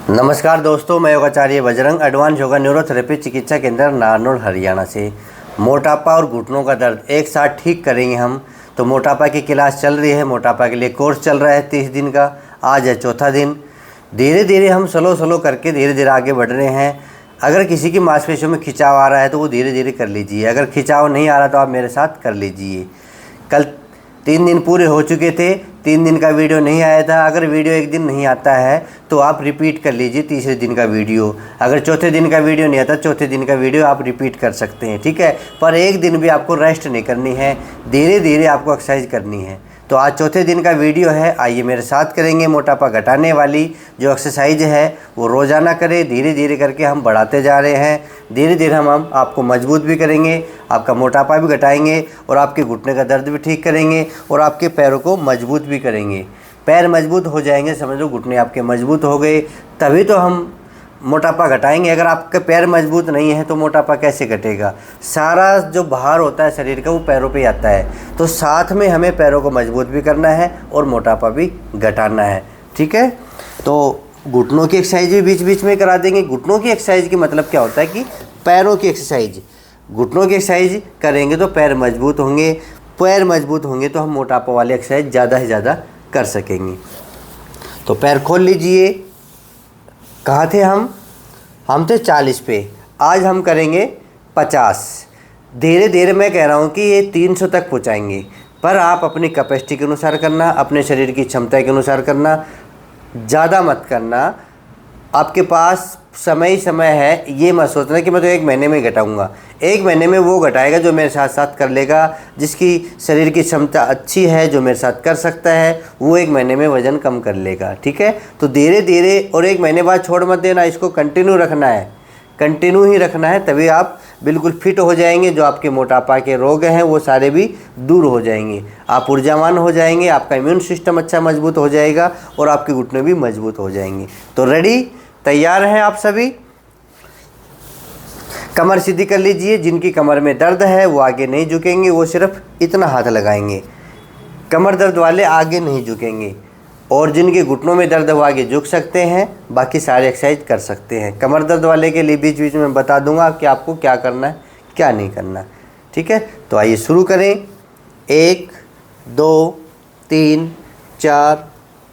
नमस्कार दोस्तों, मैं योगाचार्य बजरंग एडवांस योगा न्यूरोथेरेपी चिकित्सा केंद्र नारनौल हरियाणा से। मोटापा और घुटनों का दर्द एक साथ ठीक करेंगे हम। तो मोटापा की क्लास चल रही है, मोटापा के लिए कोर्स चल रहा है 30 दिन का। आज है चौथा दिन। धीरे धीरे हम स्लो करके धीरे धीरे आगे बढ़ रहे हैं। अगर किसी की मांसपेशियों में खिंचाव आ रहा है तो वो धीरे धीरे कर लीजिए। अगर खिंचाव नहीं आ रहा तो आप मेरे साथ कर लीजिए। कल 3 दिन पूरे हो चुके थे, 3 दिन का वीडियो नहीं आया था। अगर वीडियो एक दिन नहीं आता है तो आप रिपीट कर लीजिए तीसरे दिन का वीडियो। अगर चौथे दिन का वीडियो नहीं आता, चौथे दिन का वीडियो आप रिपीट कर सकते हैं, ठीक है। पर एक दिन भी आपको रेस्ट नहीं करनी है, धीरे धीरे आपको एक्सरसाइज करनी है। तो आज चौथे दिन का वीडियो है, आइए मेरे साथ करेंगे। मोटापा घटाने वाली जो एक्सरसाइज है वो रोज़ाना करें। धीरे धीरे करके हम बढ़ाते जा रहे हैं। धीरे धीरे हम आपको मजबूत भी करेंगे, आपका मोटापा भी घटाएंगे और आपके घुटने का दर्द भी ठीक करेंगे और आपके पैरों को मजबूत भी करेंगे। पैर मजबूत हो जाएंगे, समझ लो घुटने आपके मजबूत हो गए, तभी तो हम मोटापा घटाएंगे। अगर आपके पैर मजबूत नहीं है तो मोटापा कैसे घटेगा। सारा जो भार होता है शरीर का वो पैरों पे आता है। तो साथ में हमें पैरों को मजबूत भी करना है और मोटापा भी घटाना है, ठीक है। तो घुटनों की एक्सरसाइज भी बीच बीच में करा देंगे। घुटनों की एक्सरसाइज की मतलब क्या होता है कि पैरों की एक्सरसाइज। घुटनों की एक्सरसाइज करेंगे तो पैर मजबूत होंगे, पैर मजबूत होंगे तो हम मोटापा वाली एक्सरसाइज ज़्यादा से ज़्यादा कर सकेंगे। तो पैर खोल लीजिए। कहाँ थे हम थे 40 पे। आज हम करेंगे 50। धीरे धीरे मैं कह रहा हूँ कि ये 300 तक पहुँचाएंगे, पर आप अपनी कैपेसिटी के अनुसार करना, अपने शरीर की क्षमता के अनुसार करना, ज़्यादा मत करना। आपके पास समय ही समय है, ये मत सोचना कि मैं तो 1 महीने में घटाऊंगा। 1 महीने में वो घटाएगा जो मेरे साथ साथ कर लेगा, जिसकी शरीर की क्षमता अच्छी है, जो मेरे साथ कर सकता है, वो 1 महीने में वज़न कम कर लेगा, ठीक है। तो धीरे धीरे, और 1 महीने बाद छोड़ मत देना, इसको कंटिन्यू रखना है, कंटिन्यू ही रखना है, तभी आप बिल्कुल फिट हो जाएंगे। जो आपके मोटापा के रोग हैं वो सारे भी दूर हो जाएंगे, आप ऊर्जावान हो जाएंगे, आपका इम्यून सिस्टम अच्छा मजबूत हो जाएगा और आपके घुटने भी मजबूत हो जाएंगे। तो रेडी, तैयार हैं आप सभी। कमर सीधी कर लीजिए। जिनकी कमर में दर्द है वो आगे नहीं झुकेंगे, वो सिर्फ इतना हाथ लगाएंगे। कमर दर्द वाले आगे नहीं झुकेंगे। और जिनके घुटनों में दर्द है वो आगे झुक सकते हैं, बाकी सारे एक्सरसाइज कर सकते हैं। कमर दर्द वाले के लिए बीच बीच में बता दूंगा कि आपको क्या करना है, क्या नहीं करना, ठीक है। तो आइए शुरू करें। 1 2 3 4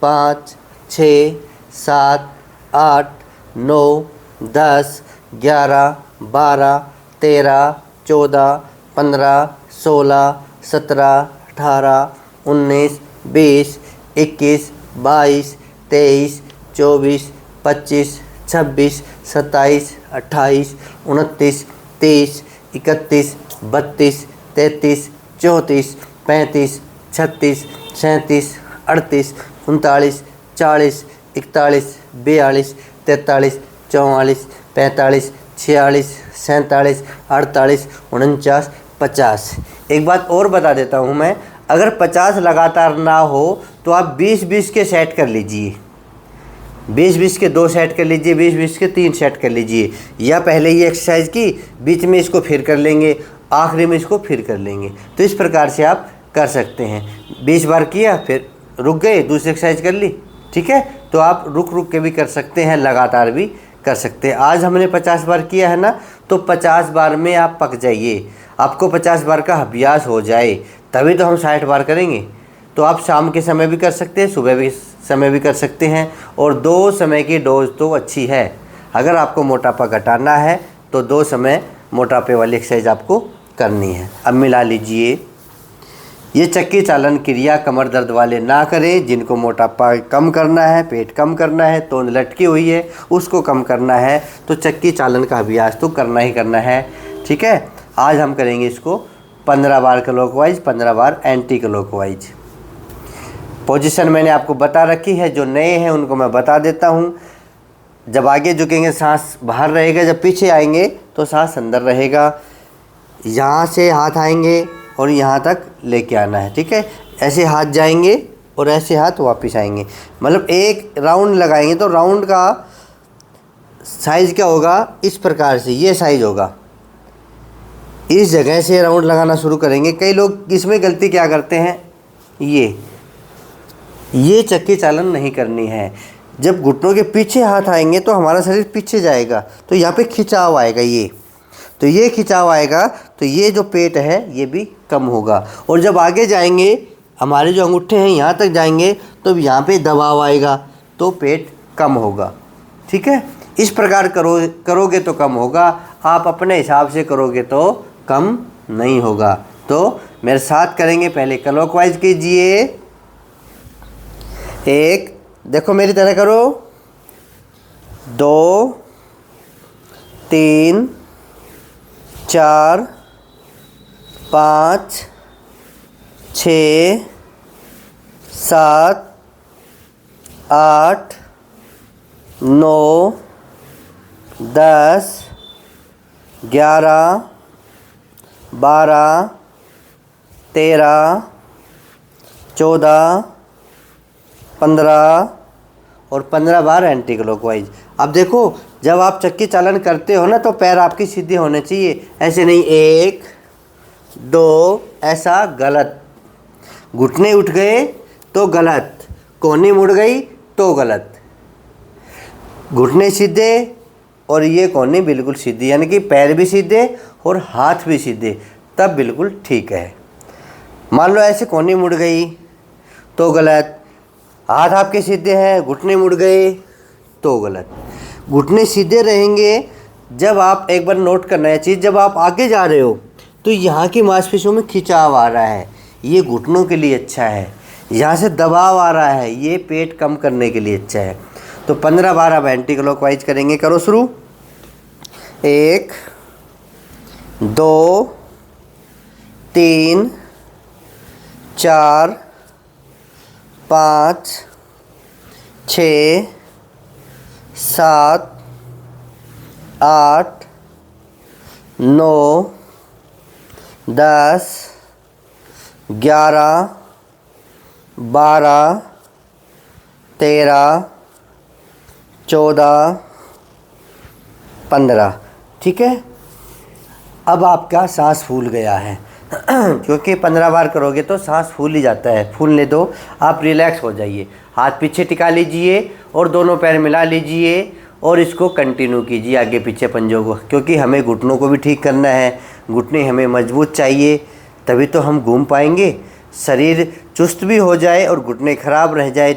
5 6 7 8 9 10 11 12 13 14 15 16 17 18 19 20 21 22 23 24 25 26 27 28 29 30 31 32 33 34 35 36 37 38 39 40 41 42 43 44 45 46 47 48 49 50। एक बात और बता देता हूँ मैं, अगर 50 लगातार ना हो तो आप 20-20 के सेट कर लीजिए। 20-20 के 2 सेट कर लीजिए, 20-20 के 3 सेट कर लीजिए। या पहले ये एक्सरसाइज की, बीच में इसको फिर कर लेंगे, आखिरी में इसको फिर कर लेंगे। तो इस प्रकार से आप कर सकते हैं। 20 बार किया, फिर रुक गए, दूसरी एक्सरसाइज कर ली, ठीक है। तो आप रुक रुक के भी कर सकते हैं, लगातार भी कर सकते हैं। आज हमने 50 बार किया है ना, तो 50 बार में आप पक जाइए। आपको 50 बार का अभ्यास हो जाए, तभी तो हम 60 बार करेंगे। तो आप शाम के समय भी कर सकते हैं, सुबह भी समय भी कर सकते हैं। और 2 समय की डोज तो अच्छी है। अगर आपको मोटापा घटाना है तो 2 समय मोटापे वाली एक्सरसाइज आपको करनी है। अब मिला लीजिए। ये चक्की चालन क्रिया कमर दर्द वाले ना करें। जिनको मोटापा कम करना है, पेट कम करना है, तोंद लटकी हुई है उसको कम करना है, तो चक्की चालन का अभ्यास तो करना ही करना है, ठीक है। आज हम करेंगे इसको 15 बार क्लॉकवाइज, 15 बार एंटी क्लॉकवाइज। पोजीशन मैंने आपको बता रखी है, जो नए हैं उनको मैं बता देता हूँ। जब आगे झुकेंगे सांस बाहर रहेगा, जब पीछे आएंगे तो सांस अंदर रहेगा। यहाँ से हाथ आएंगे और यहाँ तक लेके आना है, ठीक है। ऐसे हाथ जाएंगे और ऐसे हाथ वापस आएंगे, मतलब एक राउंड लगाएंगे। तो राउंड का साइज़ क्या होगा, इस प्रकार से ये साइज़ होगा। इस जगह से राउंड लगाना शुरू करेंगे। कई लोग इसमें गलती क्या करते हैं, ये चक्की चालन नहीं करनी है। जब घुटनों के पीछे हाथ आएंगे तो हमारा शरीर पीछे जाएगा, तो यहाँ पे खिंचाव आएगा, तो ये खिंचाव आएगा, तो ये जो पेट है ये भी कम होगा। और जब आगे जाएंगे, हमारे जो अंगूठे हैं यहाँ तक जाएंगे, तो यहाँ पे दबाव आएगा, तो पेट कम होगा। ठीक है, इस प्रकार करोगे तो कम होगा, आप अपने हिसाब से करोगे तो कम नहीं होगा। तो मेरे साथ करेंगे, पहले क्लॉकवाइज कीजिए। एक, देखो मेरी तरह करो, 2 3 4 5 6 7 8 9 10 11 12 13 14 15 और 15 बार एंटी क्लॉकवाइज। अब देखो, जब आप चक्की चालन करते हो ना, तो पैर आपके सीधे होने चाहिए, ऐसे नहीं 1 2, ऐसा गलत। घुटने उठ गए तो गलत, कोहनी मुड़ गई तो गलत। घुटने सीधे और ये कोहनी बिल्कुल सीधी, यानी कि पैर भी सीधे और हाथ भी सीधे, तब बिल्कुल ठीक है। मान लो ऐसे कोहनी मुड़ गई तो गलत, हाथ आपके सीधे हैं, घुटने मुड़ गए तो गलत। घुटने सीधे रहेंगे। जब आप, एक बार नोट करना है चीज़, जब आप आगे जा रहे हो तो यहाँ की मांसपेशियों में खिंचाव आ रहा है, ये घुटनों के लिए अच्छा है। यहाँ से दबाव आ रहा है, ये पेट कम करने के लिए अच्छा है। तो 15 बार अब एंटी क्लॉकवाइज करेंगे। करो शुरू। 1 2 3 4 5 6 7 8 9 10 11 12 13 14 15। ठीक है, अब आपका सांस फूल गया है क्योंकि 15 बार करोगे तो सांस फूल ही जाता है। फूलने दो, आप रिलैक्स हो जाइए। हाथ पीछे टिका लीजिए और दोनों पैर मिला लीजिए और इसको कंटिन्यू कीजिए आगे पीछे पंजों को, क्योंकि हमें घुटनों को भी ठीक करना है। घुटने हमें मजबूत चाहिए, तभी तो हम घूम पाएंगे। शरीर चुस्त भी हो जाए और घुटने ख़राब रह जाए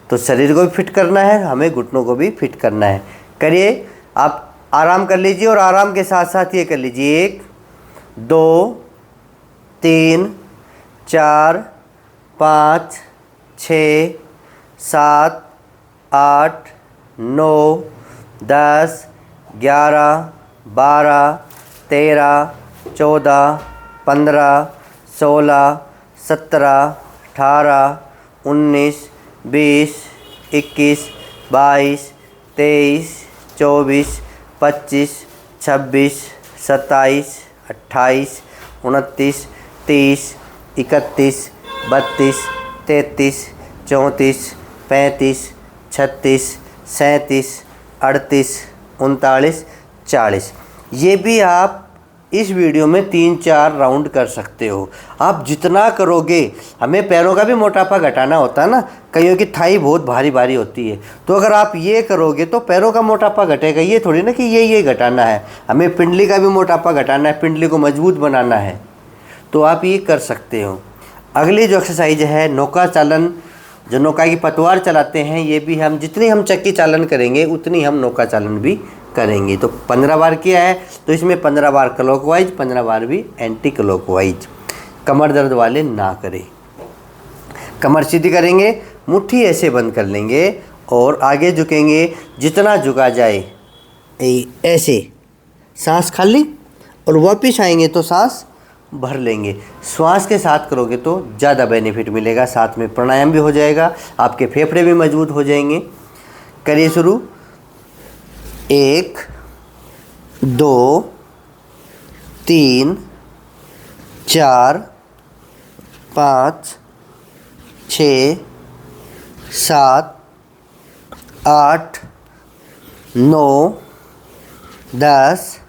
तो शरीर को भी फिट करना है, हमें घुटनों को भी फिट करना है। करिए, आप आराम कर लीजिए और आराम के साथ साथ ये कर लीजिए। 1 2 3 4 5 6 7 8 9 10 11 12 13 14 15 16 17 18 19 20 21 22 23 24 25 26 27 28 29 30 31 32 33 34 35 36 37 38 39 40। ये भी आप इस वीडियो में 3-4 राउंड कर सकते हो। आप जितना करोगे, हमें पैरों का भी मोटापा घटाना होता है ना, कईयों की थाई बहुत भारी भारी होती है, तो अगर आप ये करोगे तो पैरों का मोटापा घटेगा। ये थोड़ी ना कि ये घटाना है, हमें पिंडली का भी मोटापा घटाना है, पिंडली को मजबूत बनाना है, तो आप ये कर सकते हो। अगली जो एक्सरसाइज है नौका चालन, जो नौका की पतवार चलाते हैं, ये भी हम जितनी हम चक्की चालन करेंगे उतनी हम नौका चालन भी करेंगे। तो 15 बार किया है, तो इसमें 15 बार क्लॉकवाइज, 15 बार भी एंटी क्लॉकवाइज। कमर दर्द वाले ना करें। कमर सीधी करेंगे, मुट्ठी ऐसे बंद कर लेंगे और आगे झुकेंगे, जितना झुका जाए ऐसे। सांस खाली और वापिस आएंगे तो सांस भर लेंगे। श्वास के साथ करोगे तो ज़्यादा बेनिफिट मिलेगा, साथ में प्राणायाम भी हो जाएगा, आपके फेफड़े भी मजबूत हो जाएंगे। करिए शुरू। 1 2 3 4 5 6 7 8 9 10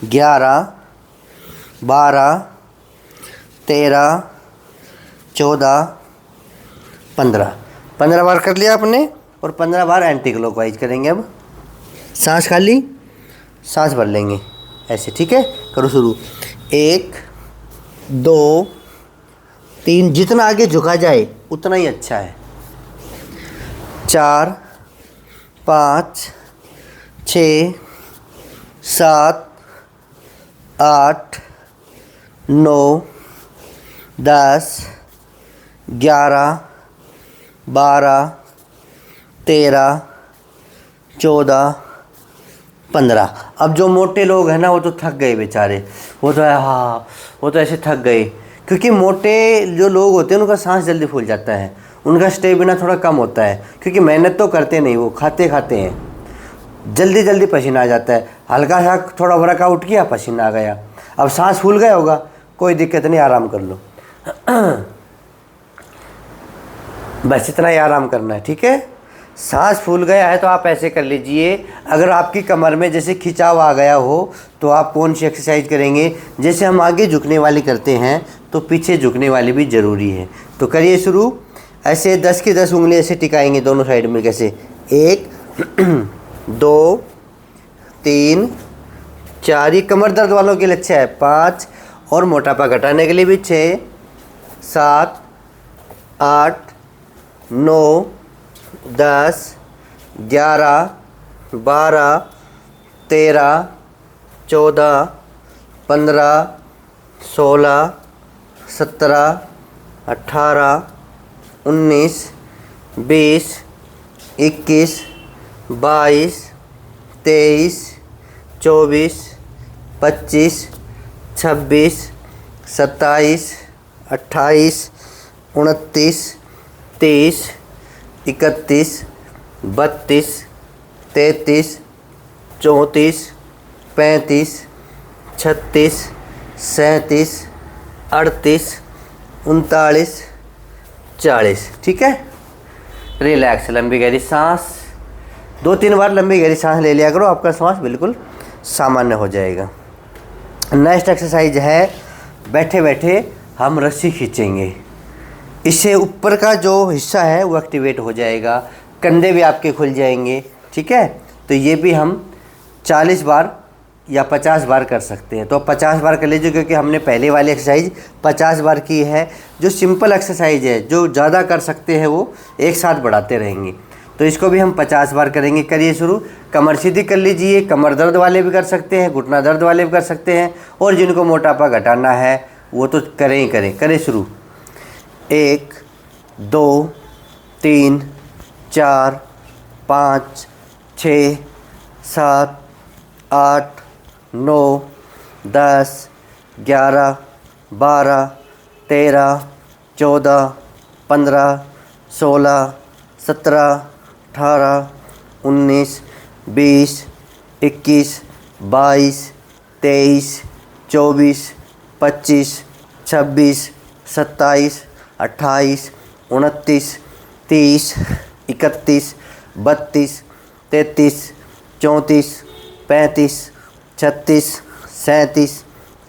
11 12 13 14 15। 15 बार कर लिया आपने, और 15 बार एंटी क्लॉकवाइज करेंगे। अब सांस खाली, सांस भर लेंगे ऐसे, ठीक है। करो शुरू। 1 2 3, जितना आगे झुका जाए उतना ही अच्छा है। 4 5 6 7 8 9 10 11 12 13 14 15। अब जो मोटे लोग हैं ना वो तो थक गए बेचारे, वो तो हाँ वो तो ऐसे थक गए, क्योंकि मोटे जो लोग होते हैं उनका सांस जल्दी फूल जाता है, उनका स्टेमिना थोड़ा कम होता है, क्योंकि मेहनत तो करते नहीं, वो खाते खाते हैं, जल्दी जल्दी पसीना आ जाता है। हल्का सा थोड़ा वर्कआउट किया, पसीना आ गया, अब सांस फूल गया होगा, कोई दिक्कत नहीं, आराम कर लो। बस इतना ही आराम करना है, ठीक है। सांस फूल गया है तो आप ऐसे कर लीजिए। अगर आपकी कमर में जैसे खिंचाव आ गया हो तो आप कौन सी एक्सरसाइज करेंगे, जैसे हम आगे झुकने वाली करते हैं तो पीछे झुकने वाली भी ज़रूरी है। तो करिए शुरू। ऐसे 10 की 10 उंगली ऐसे टिकाएंगे दोनों साइड में, कैसे 1 2 3 4, ये कमर दर्द वालों के लिए अच्छा है। 5, और मोटापा घटाने के लिए भी 6 7 8 9 10 11 12 13 14 15 16 17 18 19 20 21 22 23 24 25 26 27 28 29 30 31 32 33 34 35 36 37 38 39 40, ठीक है। रिलैक्स, लंबी गहरी सांस, 2-3 बार लंबी गहरी सांस ले लिया करो, आपका सांस बिल्कुल सामान्य हो जाएगा। नेक्स्ट एक्सरसाइज है, बैठे बैठे हम रस्सी खींचेंगे। इससे ऊपर का जो हिस्सा है वो एक्टिवेट हो जाएगा, कंधे भी आपके खुल जाएंगे, ठीक है। तो ये भी हम 40 बार या 50 बार कर सकते हैं। तो 50 बार कर लीजिए, क्योंकि हमने पहले वाली एक्सरसाइज 50 बार की है। जो सिंपल एक्सरसाइज है, जो ज़्यादा कर सकते हैं वो एक साथ बढ़ाते रहेंगे, तो इसको भी हम 50 बार करेंगे। करिए शुरू। कमर सीधी कर लीजिए, कमर दर्द वाले भी कर सकते हैं, घुटना दर्द वाले भी कर सकते हैं, और जिनको मोटापा घटाना है वो तो करें ही करें। करें शुरू। 1 2 3 4 5 6 7 8 9 10 11 12 13 14 15 16 17 18 19 20 21 22 23 24 25 26 27 28 29 30 31 32 33 34 35 36 37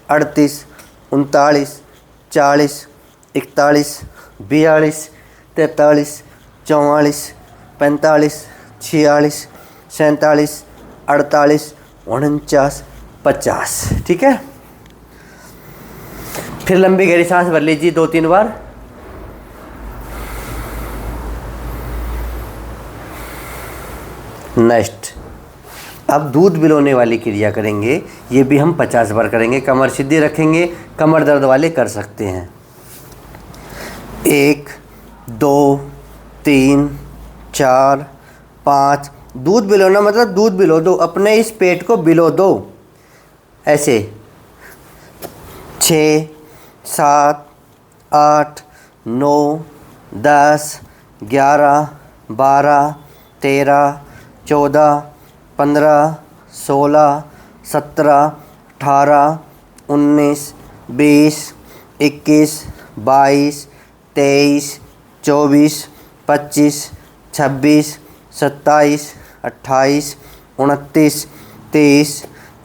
38 39 40 41 42 43 44 45 46 47 48 49 50, ठीक है। फिर लंबी गहरी सांस भर लीजिए 2-3 बार। नेक्स्ट, अब दूध पिलाने वाली क्रिया करेंगे। ये भी हम 50 बार करेंगे। कमर सीधी रखेंगे, कमर दर्द वाले कर सकते हैं। 1 2 3 4 5, दूध पिलाना मतलब दूध पिलो दो, अपने इस पेट को पिलो दो ऐसे। 6 7 8 9 10 11 12 13 14 15 16 17 18 19 20 21 22 23 24 25 26 27 28 29 30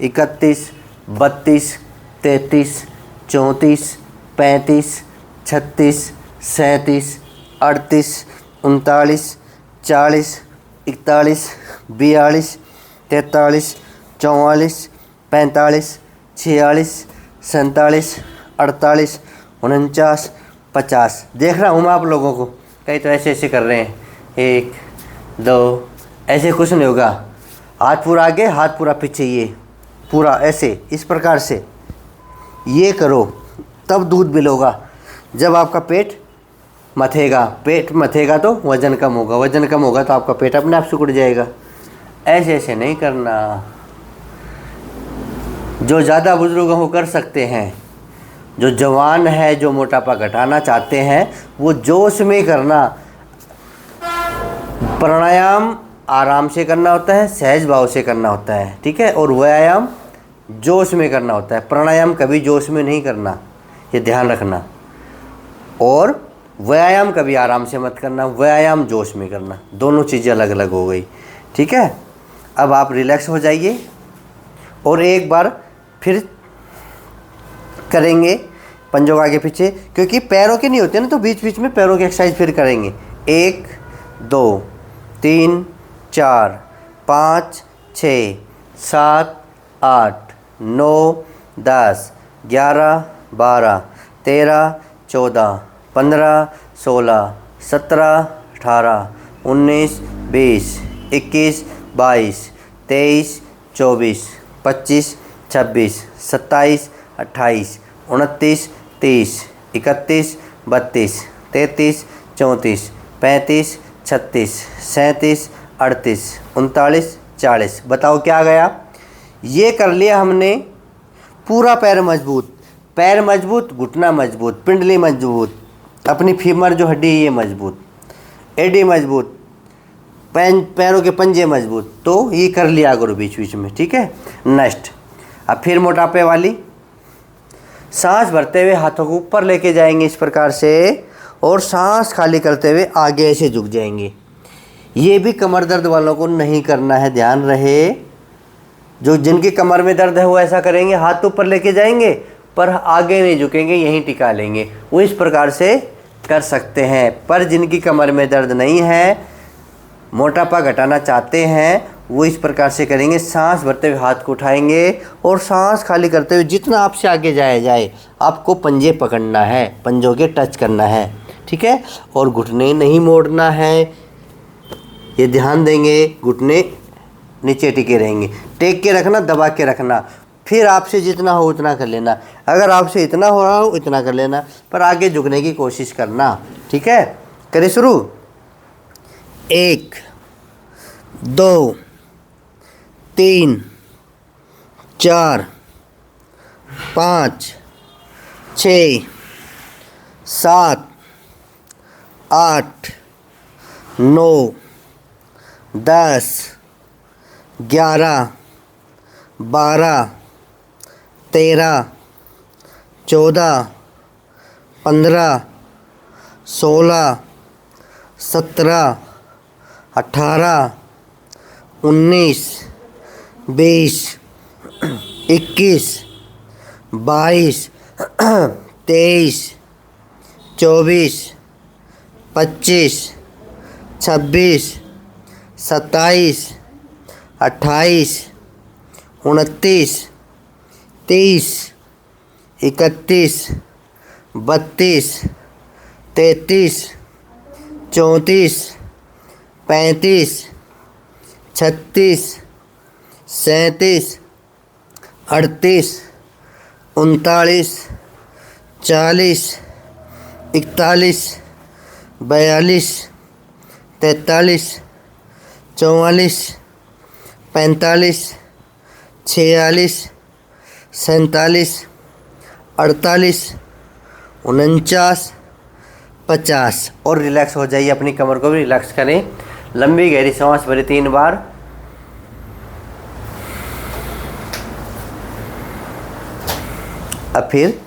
31 32 33 34 35 36 37 38 39, 40, 41, 42, 43, 44, 45, 46, 47, 48, 49, 50। देख रहा हूँ मैं आप लोगों को, कई तो ऐसे ऐसे कर रहे हैं, 1 2, ऐसे कुछ नहीं होगा। हाथ पूरा आगे, हाथ पूरा पीछे, ये पूरा ऐसे इस प्रकार से ये करो, तब दूध मिलेगा। जब आपका पेट मथेगा तो वज़न कम होगा, वज़न कम होगा तो आपका पेट अपने आप सिकुड़ जाएगा। ऐसे ऐसे नहीं करना। जो ज़्यादा बुजुर्ग हो कर सकते हैं, जो जवान है, जो मोटापा घटाना चाहते हैं, वो जोश में करना। प्राणायाम आराम से करना होता है, सहज भाव से करना होता है, ठीक है। और व्यायाम जोश में करना होता है। प्राणायाम कभी जोश में नहीं करना, ये ध्यान रखना। और व्यायाम कभी आराम से मत करना, व्यायाम जोश में करना। दोनों चीज़ें अलग अलग हो गई, ठीक है। अब आप रिलैक्स हो जाइए और एक बार फिर करेंगे पंजों आगे पीछे, क्योंकि पैरों के नहीं होते ना, तो बीच बीच में पैरों की एक्सरसाइज फिर करेंगे। 1 2 3 4 5 6 7 8 9 10 11 12 13 14 15 16 17 18 19 20 21 22 23 24 25 26 27 28 29 30 31 32 33 34 35 36 37 38 39 40। बताओ क्या गया? ये कर लिया हमने। पूरा पैर मजबूत, घुटना मजबूत, पिंडली मजबूत, अपनी फीमर जो हड्डी है ये मजबूत, एडी मजबूत, पैरों के पंजे मजबूत। तो ये कर लिया करो बीच बीच में, ठीक है। नेक्स्ट, अब फिर मोटापे वाली। सांस भरते हुए हाथों को ऊपर लेके जाएंगे इस प्रकार से, और सांस खाली करते हुए आगे ऐसे झुक जाएंगे। ये भी कमर दर्द वालों को नहीं करना है, ध्यान रहे। जो जिनकी कमर में दर्द है वो ऐसा करेंगे, हाथ ऊपर लेके जाएंगे पर आगे नहीं झुकेंगे, यहीं टिका लेंगे। वो इस प्रकार से कर सकते हैं। पर जिनकी कमर में दर्द नहीं है, मोटापा घटाना चाहते हैं, वो इस प्रकार से करेंगे। सांस भरते हुए हाथ को उठाएंगे और सांस खाली करते हुए जितना आपसे आगे जाए आपको पंजे पकड़ना है, पंजों के टच करना है, ठीक है। और घुटने नहीं मोड़ना है, ये ध्यान देंगे। घुटने नीचे टिके रहेंगे, टेक के रखना, दबा के रखना। फिर आपसे जितना हो उतना कर लेना। अगर आपसे इतना हो रहा हो इतना कर लेना, पर आगे झुकने की कोशिश करना, ठीक है। करें शुरू। 1 2 3 4 5 6 7 8 9 10 11 12 13 14 15 16 17 18 19 20 21 22 23 24 25 26 27 28 29 30 31 32 33 34 35 36 37 38 39 40 41 42 43 44 45 46 47 48 49 50। और रिलैक्स हो जाइए, अपनी कमर को भी रिलैक्स करें। लंबी गहरी सांस भरें 3 बार। अब फिर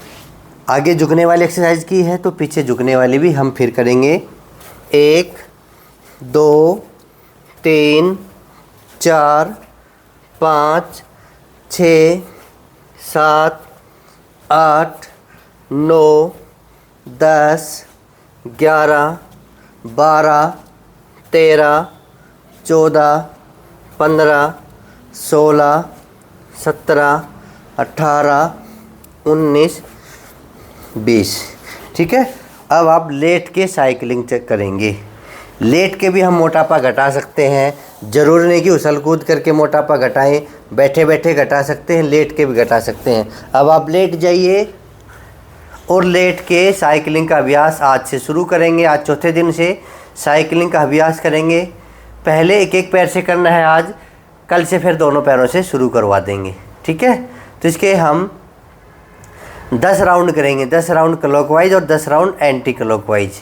आगे झुकने वाली एक्सरसाइज की है तो पीछे झुकने वाली भी हम फिर करेंगे। 1 2 3 4 5 6 7 8 9 10 11 12 13, 14, 15, 16, 17, 18, 19, 20। ठीक है। अब आप लेट के साइकिलिंग चेक करेंगे। लेट के भी हम मोटापा घटा सकते हैं। ज़रूरी नहीं कि उछल कूद करके मोटापा घटाएं, बैठे बैठे घटा सकते हैं, लेट के भी घटा सकते हैं। अब आप लेट जाइए और लेट के साइकिलिंग का अभ्यास आज से शुरू करेंगे। आज चौथे दिन से साइकिलिंग का अभ्यास करेंगे। पहले एक एक पैर से करना है आज, कल से फिर दोनों पैरों से शुरू करवा देंगे। ठीक है। तो इसके हम 10 राउंड करेंगे, 10 राउंड क्लॉकवाइज और 10 राउंड एंटी क्लॉकवाइज।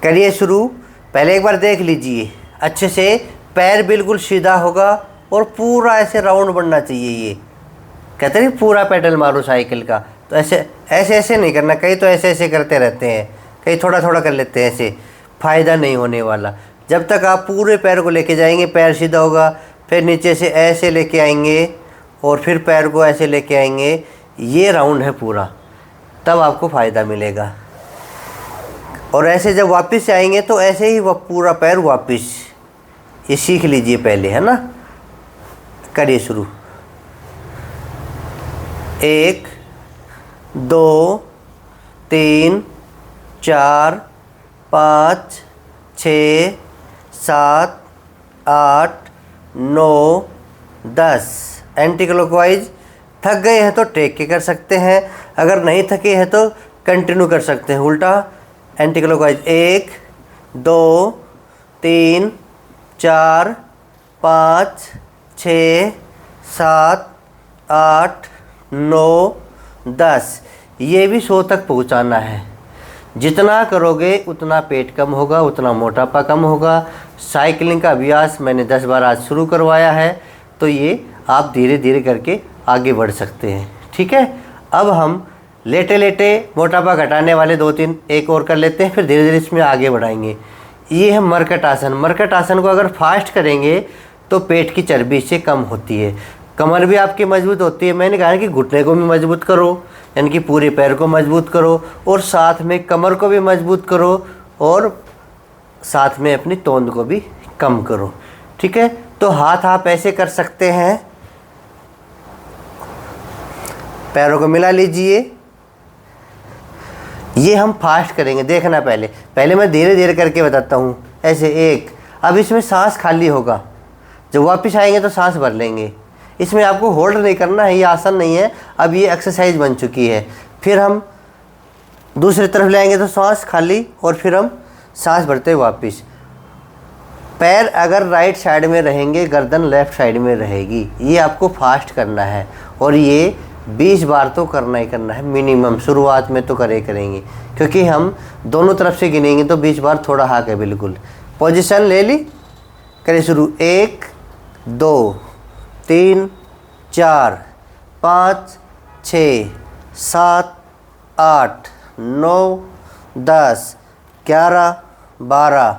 करिए शुरू। पहले एक बार देख लीजिए अच्छे से, पैर बिल्कुल सीधा होगा और पूरा ऐसे राउंड बनना चाहिए। ये कहते हैं पूरा पेडल मारो साइकिल का, तो ऐसे ऐसे ऐसे नहीं करना। कई तो ऐसे ऐसे करते रहते हैं, कई थोड़ा थोड़ा कर लेते हैं, ऐसे फ़ायदा नहीं होने वाला। जब तक आप पूरे पैर को लेके जाएंगे, पैर सीधा होगा, फिर नीचे से ऐसे लेके आएंगे और फिर पैर को ऐसे लेके आएंगे, ये राउंड है पूरा, तब आपको फ़ायदा मिलेगा। और ऐसे जब वापस से आएंगे तो ऐसे ही वह पूरा पैर वापस, ये सीख लीजिए पहले, है ना। करिए शुरू। 1, 2, 3, 4, 5, 6, 7, 8, 9, 10। Anti clockwise. थक गए हैं तो टेक के कर सकते हैं, अगर नहीं थके हैं तो कंटिन्यू कर सकते हैं उल्टा। Anti clockwise 1, 2, 3, 4, 5, 6, 7, 8, 9, 10। ये भी 100 तक पहुंचाना है। जितना करोगे उतना पेट कम होगा, उतना मोटापा कम होगा। साइकिलिंग का अभ्यास मैंने 10 बार आज शुरू करवाया है, तो ये आप धीरे धीरे करके आगे बढ़ सकते हैं। ठीक है। अब हम लेटे लेटे मोटापा घटाने वाले 2-3 एक और कर लेते हैं, फिर धीरे धीरे इसमें आगे बढ़ाएंगे। ये है मरकट आसन। मरकट आसन को अगर फास्ट करेंगे तो पेट की चर्बी इससे कम होती है, कमर भी आपकी मजबूत होती है। मैंने कहा कि घुटने को भी मजबूत करो, यानी कि पूरे पैर को मजबूत करो, और साथ में कमर को भी मजबूत करो, और साथ में अपनी तोंद को भी कम करो। ठीक है। तो हाथ आप ऐसे कर सकते हैं, पैरों को मिला लीजिए। ये हम फास्ट करेंगे, देखना पहले मैं धीरे धीरे करके बताता हूँ। ऐसे 1, अब इसमें सांस खाली होगा, जब वापस आएंगे तो सांस भर लेंगे। इसमें आपको होल्ड नहीं करना है, ये आसन नहीं है, अब ये एक्सरसाइज बन चुकी है। फिर हम दूसरी तरफ ले आएंगे तो सांस खाली, और फिर हम सांस भरते वापस। पैर अगर राइट साइड में रहेंगे, गर्दन लेफ़्ट साइड में रहेगी। ये आपको फास्ट करना है, और ये 20 बार तो करना ही करना है मिनिमम। शुरुआत में तो करेंगे, क्योंकि हम दोनों तरफ से गिनेंगे तो 20 बार थोड़ा हाक है बिल्कुल। पोजीशन ले ली, करें शुरू। 1, 2, 3, 4, 5, 6, 7, 8, 9, 10, 11, 12,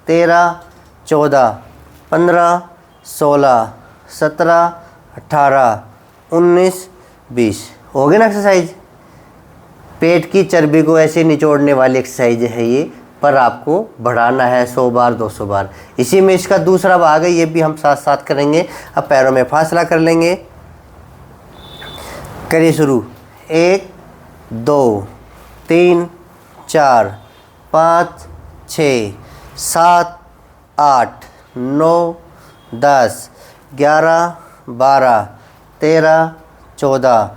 13, 14, 15, 16, 17, 18, 19, 20। हो गए ना एक्सरसाइज। पेट की चर्बी को ऐसे निचोड़ने वाली एक्सरसाइज है ये, पर आपको बढ़ाना है 100 बार 200 बार। इसी में इसका दूसरा भाग है, ये भी हम साथ साथ करेंगे। अब पैरों में फासला कर लेंगे। करिए शुरू। 1, 2, 3, 4, 5, 6, 7, 8, 9, 10, 11, 12, 13, 14,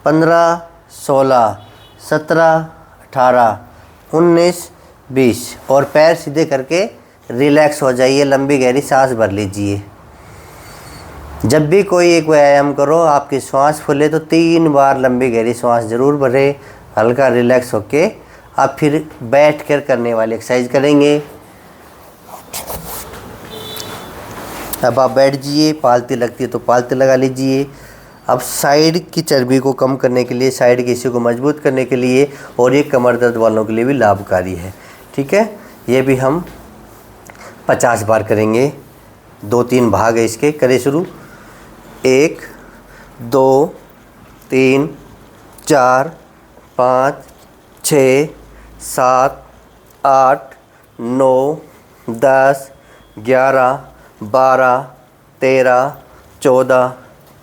15, 16, 17, 18, 19, 20। और पैर सीधे करके रिलैक्स हो जाइए, लंबी गहरी सांस भर लीजिए। जब भी कोई एक व्यायाम करो, आपकी श्वास फूले तो 3 बार लंबी गहरी सांस जरूर भरे, हल्का रिलैक्स होके आप फिर बैठ कर करने वाली एक्सरसाइज करेंगे। अब आप बैठ जाइए, पालती लगती है तो पालती लगा लीजिए। अब साइड की चर्बी को कम करने के लिए, साइड के हिस्से को मजबूत करने के लिए, और ये कमर दर्द वालों के लिए भी लाभकारी है। ठीक है। ये भी हम 50 बार करेंगे। 2-3 भाग है इसके। करें शुरू। 1, 2, 3, 4, 5, 6, 7, 8, 9, 10, 11, 12, 13, 14,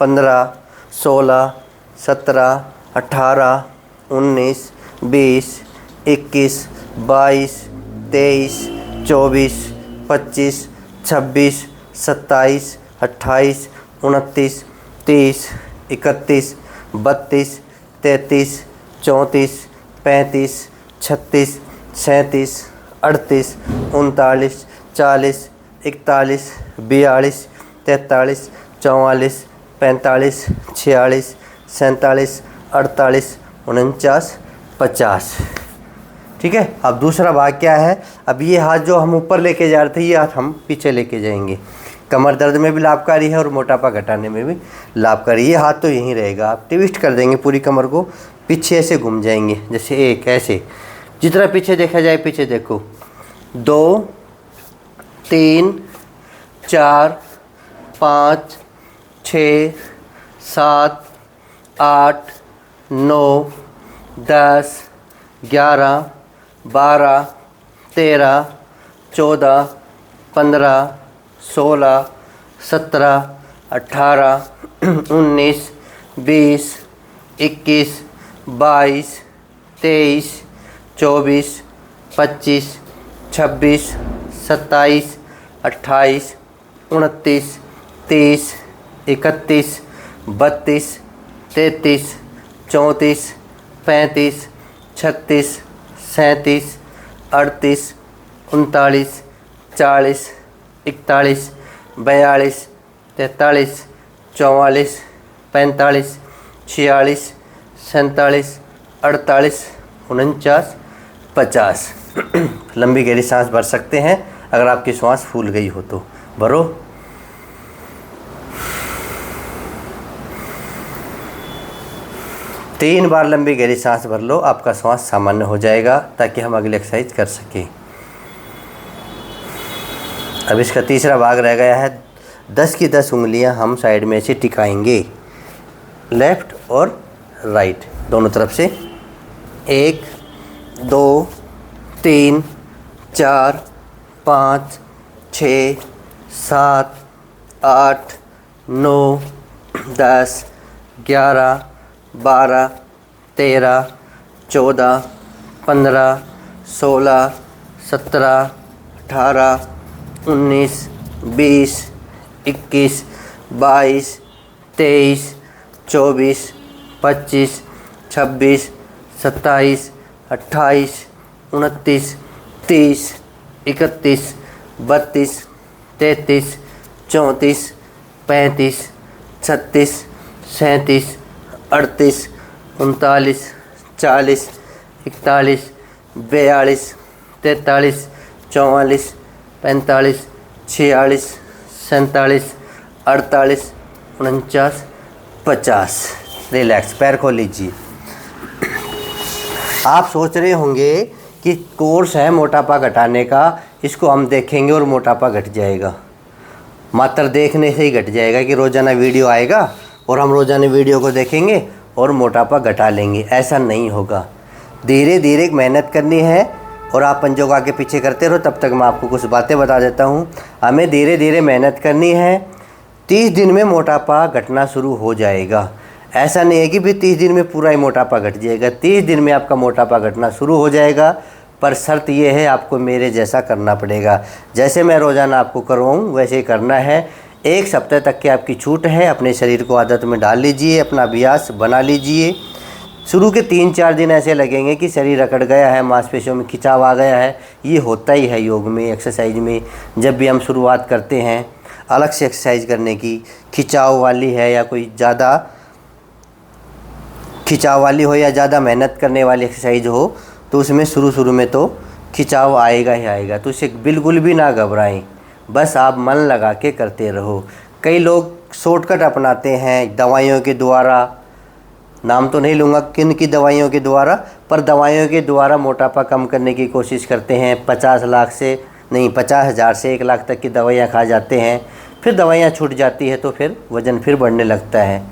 15, 16, 17, 18, 19, 20, 21, 22, 23, 24, 25, 26, 27, 28, 29, 30, 31, 32, 33, 34, 35, 36, 37, 38, 39, 40, 41, 42, 43, 44, 45, 46, 47, 48, 49, 50। ठीक है। अब दूसरा भाग क्या है, अब ये हाथ जो हम ऊपर लेके जा रहे थे, ये हाथ हम पीछे लेके जाएंगे। कमर दर्द में भी लाभकारी है और मोटापा घटाने में भी लाभकारी। ये हाथ तो यहीं रहेगा, आप ट्विस्ट कर देंगे पूरी कमर को, पीछे ऐसे घूम जाएंगे, जैसे एक ऐसे, जितना पीछे देखा जाए, पीछे देखो, 2, 3, 4, 5, 6, 7, 8, 9, 10, 11, 12, 13, 14, 15, 16, 17, 18, 19, 20, 21, 22, 23, 24, 25, 26, 27, 28, 29, 30, 31, 32, 33, 34, 35, 36, 37, 38, 39, 40, 41, 42, 43, 44, 45, 46, 47, 48, 49, 50। लंबी गहरी सांस भर सकते हैं। अगर आपकी सांस फूल गई हो तो भरो। तीन बार लंबी गहरी सांस भर लो, आपका श्वास सामान्य हो जाएगा, ताकि हम अगली एक्सरसाइज कर सकें। अब इसका तीसरा भाग रह गया है। 10 की 10 उंगलियां हम साइड में से टिकाएंगे, लेफ़्ट और राइट दोनों तरफ से। 1, 2, 3, 4, 5, 6, 7, 8, 9, 10, 11, 12, 13, 14, 15, 16, 17, 18, 19, 20, 21, 22, 23, 24, 25, 26, 27, 28, 29, 30, 31, 32, 33, 34, 35, 36, 37, 38, 39, 40, 41, 42, 43, 44, 45, 46, 47, 48, 49, 50। रिलैक्स, पैर खोल लीजिए। आप सोच रहे होंगे कि कोर्स है मोटापा घटाने का, इसको हम देखेंगे और मोटापा घट जाएगा। मात्र देखने से ही घट जाएगा कि रोज़ाना वीडियो आएगा और हम रोज़ाना वीडियो को देखेंगे और मोटापा घटा लेंगे, ऐसा नहीं होगा। धीरे धीरे मेहनत करनी है और आप पंजों को आगे पीछे करते रहो। तब तक मैं आपको कुछ बातें बता देता हूँ। हमें धीरे धीरे मेहनत करनी है। 30 दिन में मोटापा घटना शुरू हो जाएगा। ऐसा नहीं है कि भी 30 दिन में पूरा ही मोटापा घट जाएगा। 30 दिन में आपका मोटापा घटना शुरू हो जाएगा, पर शर्त ये है आपको मेरे जैसा करना पड़ेगा। जैसे मैं रोज़ाना आपको करवाऊँ वैसे ही करना है। 1 सप्ताह तक की आपकी छूट है। अपने शरीर को आदत में डाल लीजिए, अपना अभ्यास बना लीजिए। शुरू के 3-4 दिन ऐसे लगेंगे कि शरीर अकड़ गया है, मांसपेशियों में खिंचाव आ गया है। ये होता ही है योग में, एक्सरसाइज में। जब भी हम शुरुआत करते हैं अलग से एक्सरसाइज करने की, खिंचाव वाली है या कोई ज़्यादा खिंचाव वाली हो या ज़्यादा मेहनत करने वाली एक्सरसाइज हो, तो उसमें शुरू में तो खिंचाव आएगा ही आएगा। तो इसे बिल्कुल भी ना घबराएं, बस आप मन लगा के करते रहो। कई लोग शॉर्टकट अपनाते हैं दवाइयों के द्वारा, नाम तो नहीं लूँगा किन की दवाइयों के द्वारा, पर दवाइयों के द्वारा मोटापा कम करने की कोशिश करते हैं। 50,000 से 1 लाख तक की दवाइयाँ खा जाते हैं, फिर दवाइयाँ छूट जाती है तो फिर वज़न फिर बढ़ने लगता है।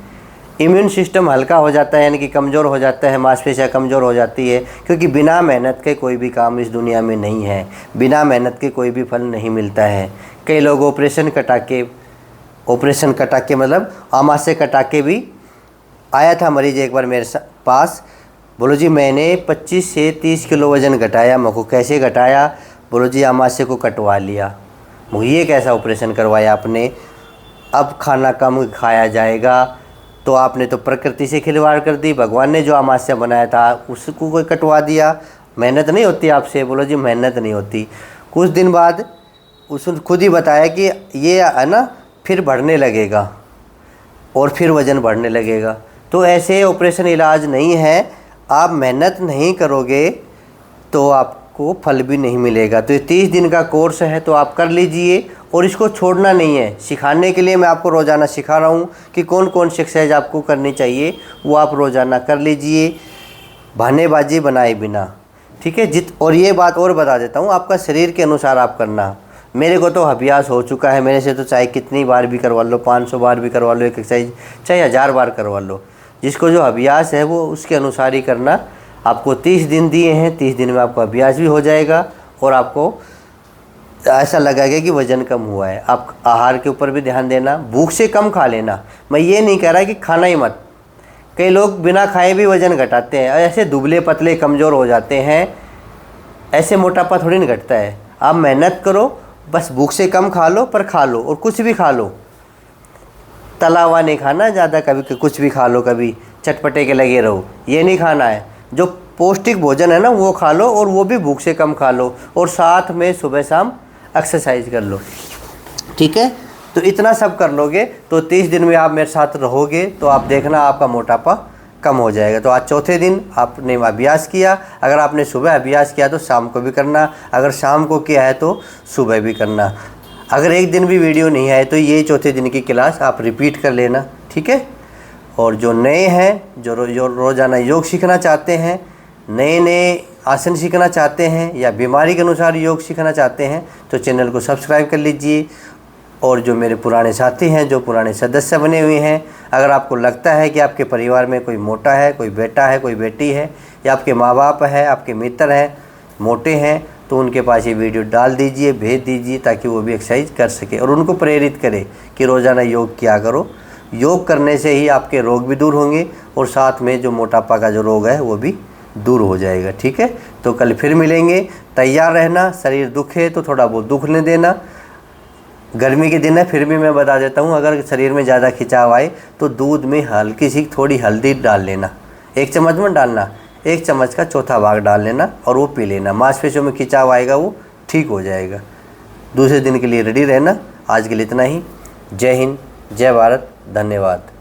इम्यून सिस्टम हल्का हो जाता है, यानी कि कमज़ोर हो जाता है, मांसपेशियाँ कमज़ोर हो जाती है। क्योंकि बिना मेहनत के कोई भी काम इस दुनिया में नहीं है, बिना मेहनत के कोई भी फल नहीं मिलता है। कई लोग ऑपरेशन कटा के मतलब आमाशय कटा के भी आया था मरीज एक बार मेरे पास। बोलो जी मैंने 25 से 30 किलो वज़न घटाया। मैं को कैसे घटाया? बोलो जी आमाशय को कटवा लिया। ये कैसा ऑपरेशन करवाया आपने? अब खाना कम खाया जाएगा। तो आपने तो प्रकृति से खिलवाड़ कर दी। भगवान ने जो आमाशय बनाया था उसको कोई कटवा दिया। मेहनत नहीं होती आपसे? बोलो जी मेहनत नहीं होती। कुछ दिन बाद उसने खुद ही बताया कि ये है ना फिर बढ़ने लगेगा और फिर वज़न बढ़ने लगेगा। तो ऐसे ऑपरेशन इलाज नहीं है। आप मेहनत नहीं करोगे तो आपको फल भी नहीं मिलेगा। तो ये 30 दिन का कोर्स है, तो आप कर लीजिए और इसको छोड़ना नहीं है। सिखाने के लिए मैं आपको रोज़ाना सिखा रहा हूँ कि कौन कौन सी एक्सरसाइज आपको करनी चाहिए, वो आप रोज़ाना कर लीजिए बहानेबाजी बनाए बिना। ठीक है और ये बात और बता देता हूँ, आपका शरीर के अनुसार आप करना। मेरे को तो अभ्यास हो चुका है, मेरे से तो चाहे कितनी बार भी करवा लो, 500 बार भी करवा लो एक एक्सरसाइज, चाहे 1000 बार करवा लो। जिसको जो अभ्यास है वो उसके अनुसार ही करना। आपको 30 दिन दिए हैं, 30 दिन में आपका अभ्यास भी हो जाएगा और आपको ऐसा लगेगा कि वज़न कम हुआ है। आप आहार के ऊपर भी ध्यान देना, भूख से कम खा लेना। मैं ये नहीं कह रहा कि खाना ही मत। कई लोग बिना खाए भी वज़न घटाते हैं, ऐसे दुबले पतले कमज़ोर हो जाते हैं। ऐसे मोटापा थोड़ी नहीं घटता है। आप मेहनत करो, बस भूख से कम खा लो, पर खा लो और कुछ भी खा लो। तला हुआ नहीं खाना ज़्यादा, कभी कुछ भी खा लो, कभी चटपटे के लगे रहो, ये नहीं खाना है। जो पौष्टिक भोजन है ना वो खा लो और वो भी भूख से कम खा लो और साथ में सुबह शाम एक्सरसाइज कर लो। ठीक है, तो इतना सब कर लोगे तो 30 दिन में आप मेरे साथ रहोगे तो आप देखना आपका मोटापा कम हो जाएगा। तो आज चौथे दिन आपने अभ्यास किया। अगर आपने सुबह अभ्यास किया तो शाम को भी करना, अगर शाम को किया है तो सुबह भी करना। अगर एक दिन भी वीडियो नहीं आए तो ये चौथे दिन की क्लास आप रिपीट कर लेना। ठीक है, और जो नए हैं, जो रोज़ाना योग सीखना चाहते हैं, नए आसन सीखना चाहते हैं या बीमारी के अनुसार योग सीखना चाहते हैं तो चैनल को सब्सक्राइब कर लीजिए। और जो मेरे पुराने साथी हैं, जो पुराने सदस्य बने हुए हैं, अगर आपको लगता है कि आपके परिवार में कोई मोटा है, कोई बेटा है, कोई बेटी है या आपके माँ बाप है, आपके मित्र हैं मोटे हैं, तो उनके पास ये वीडियो डाल दीजिए, भेज दीजिए ताकि वो भी एक्सरसाइज कर सके और उनको प्रेरित करें कि रोज़ाना योग किया करो। योग करने से ही आपके रोग भी दूर होंगे और साथ में जो मोटापा का जो रोग है वो भी दूर हो जाएगा। ठीक है, तो कल फिर मिलेंगे। तैयार रहना। शरीर दुख है तो थोड़ा बहुत दुखने देना। गर्मी के दिन है फिर भी मैं बता देता हूँ, अगर शरीर में ज़्यादा खिंचाव आए तो दूध में हल्की सी थोड़ी हल्दी डाल लेना। 1 चम्मच मत डालना, 1 चम्मच का चौथा भाग डाल लेना और वो पी लेना। मांसपेशियों में खिंचाव आएगा वो ठीक हो जाएगा। दूसरे दिन के लिए रेडी रहना। आज के लिए इतना ही। जय हिंद, जय भारत, धन्यवाद।